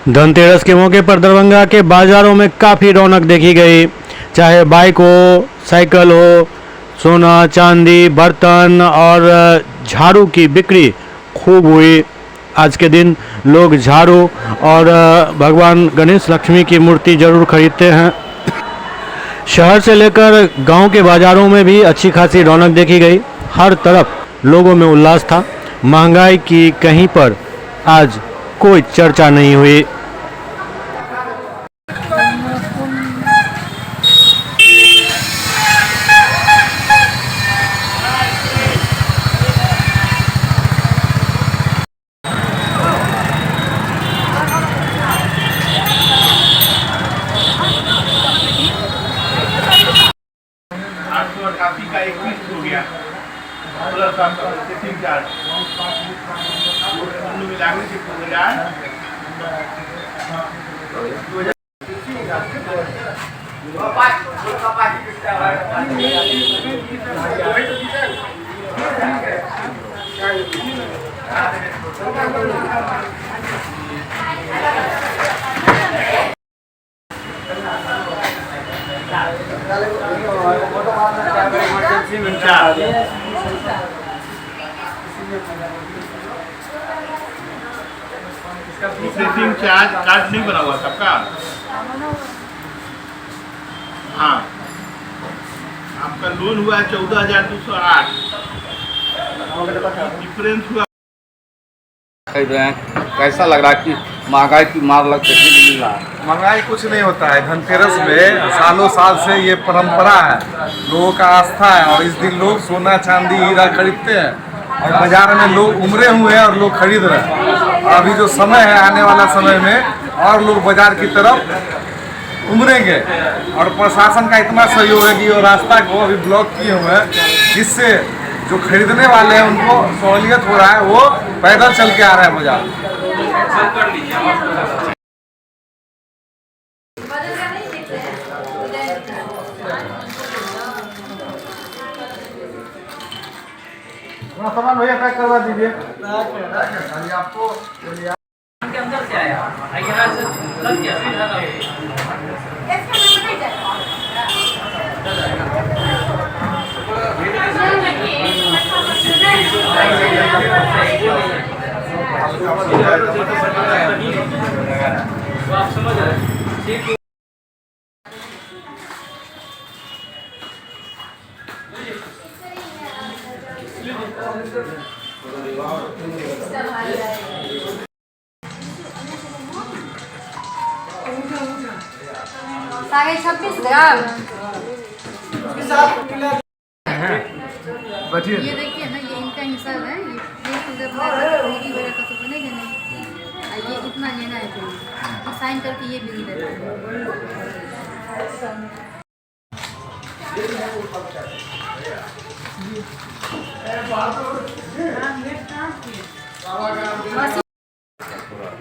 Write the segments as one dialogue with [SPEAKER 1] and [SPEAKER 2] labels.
[SPEAKER 1] धनतेरस के मौके पर दरभंगा के बाजारों में काफ़ी रौनक देखी गई। चाहे बाइक हो, साइकिल हो, सोना चांदी, बर्तन और झाड़ू की बिक्री खूब हुई। आज के दिन लोग झाड़ू और भगवान गणेश लक्ष्मी की मूर्ति जरूर खरीदते हैं। शहर से लेकर गांव के बाजारों में भी अच्छी खासी रौनक देखी गई। हर तरफ लोगों में उल्लास था। महंगाई की कहीं पर आज कोई चर्चा नहीं हुई।
[SPEAKER 2] का 21 हो गया प्लस आपका सेटिंग चार्ज मिलाने से 2000 चार्ज कार्ड नहीं बना हुआ सबका। हाँ, आपका लोन हुआ है 14,208। डिफरेंस हुआ।
[SPEAKER 3] खरीद रहे हैं, कैसा लग रहा है कि महंगाई की मार देखने को मिल रहा है?
[SPEAKER 4] महंगाई कुछ नहीं होता है। धनतेरस में सालों साल से ये परंपरा है, लोगों का आस्था है और इस दिन लोग सोना चांदी हीरा खरीदते हैं और बाजार में लोग उमड़े हुए हैं और लोग खरीद रहे हैं। और अभी जो समय है, आने वाला समय में और लोग बाजार की तरफ उमड़ेंगे और प्रशासन का इतना सहयोग है कि वो रास्ता को अभी ब्लॉक किए हुए हैं, जिससे जो खरीदने वाले हैं उनको सहूलियत हो रहा है। वो पैदल चल के आ रहे हैं बाजार। सामान भैया पैक करवा दीजिए। आपको के अंदर से आया यहाँ से लग गया सीधा आप समझ रहे हैं।
[SPEAKER 5] साढ़े 26 ग्राम। ये देखिए ना, ये इनका हिसाब है। ये उधर वगैरह का तो बनेगा नहीं। ये इतना लेना है, तो साइन करके ये बिल देना है।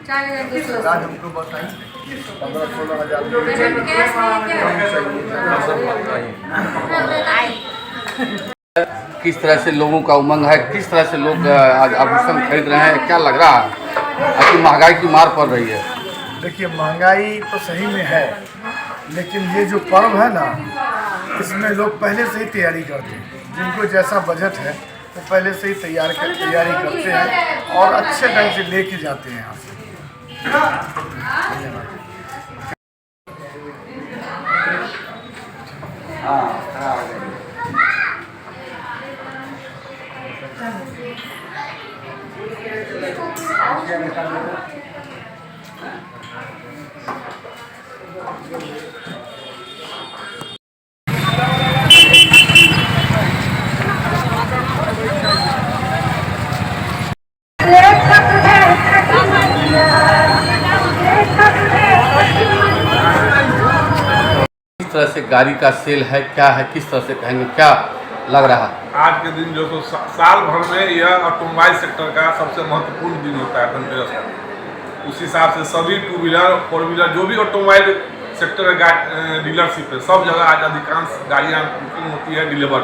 [SPEAKER 5] 4,200 हमको बताइए। 15-16
[SPEAKER 3] किस तरह से लोगों का उमंग है, किस तरह से लोग आज आभूषण खरीद रहे हैं, क्या लग रहा है कि महंगाई की मार पड़ रही है?
[SPEAKER 6] देखिए, महंगाई तो सही में है, लेकिन ये जो पर्व है ना, इसमें लोग पहले से ही तैयारी करते हैं। जिनको जैसा बजट है वो पहले से ही तैयारी करते हैं और अच्छे ढंग से लेके जाते हैं यहाँ से।
[SPEAKER 3] किस तरह से गाड़ी का सेल है, क्या है, किस तरह से कहेंगे, क्या लग रहा है?
[SPEAKER 4] आज के दिन जो तो साल भर में यह ऑटोमोबाइल सेक्टर का सबसे महत्वपूर्ण दिन होता है धनतेरस का। उस हिसाब से सभी 2 व्हीलर 4 व्हीलर जो भी ऑटोमोबाइल सेक्टर डीलरशिप है, सब जगह आज अधिकांश गाड़ियाँ बुकिंग होती है डिलीवर।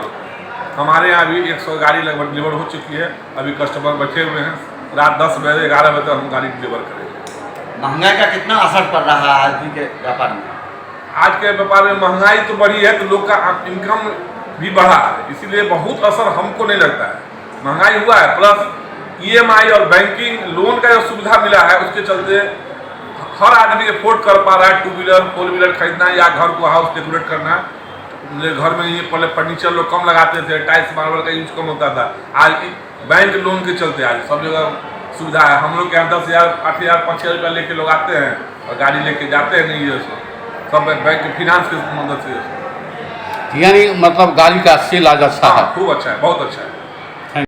[SPEAKER 4] हमारे यहाँ भी 100 गाड़ी लगभग डिलीवर हो चुकी है। अभी कस्टमर बैठे हुए हैं, रात 10 बजे 11 बजे तक हम गाड़ी डिलीवर करेंगे।
[SPEAKER 2] महंगाई का कितना असर पड़ रहा है आदमी के व्यापार में?
[SPEAKER 7] आज के व्यापार में महंगाई तो बढ़ी है तो लोग का इनकम भी बढ़ा है, इसीलिए बहुत असर हमको नहीं लगता है। महंगाई हुआ है प्लस EMI और बैंकिंग लोन का जो सुविधा मिला है उसके चलते हर आदमी अफोर्ड कर पा रहा है 2 व्हीलर 4 व्हीलर खरीदना या घर को हाउस डेकोरेट करना। घर में ये पहले फर्नीचर लोग कम लगाते थे, टाइल्स मार्बल का यूज कम होता था, आज बैंक लोन के चलते आज सब जगह सुविधा है। हम लोग के यहाँ 10,000 8,000 5,000 रुपया लेके लोग आते हैं और गाड़ी लेके जाते हैं, नहीं है सब बैंक के फिनांस की मदद से।
[SPEAKER 3] यानी मतलब गाड़ी का सेल आज अच्छा है,
[SPEAKER 7] खूब अच्छा है, बहुत अच्छा है।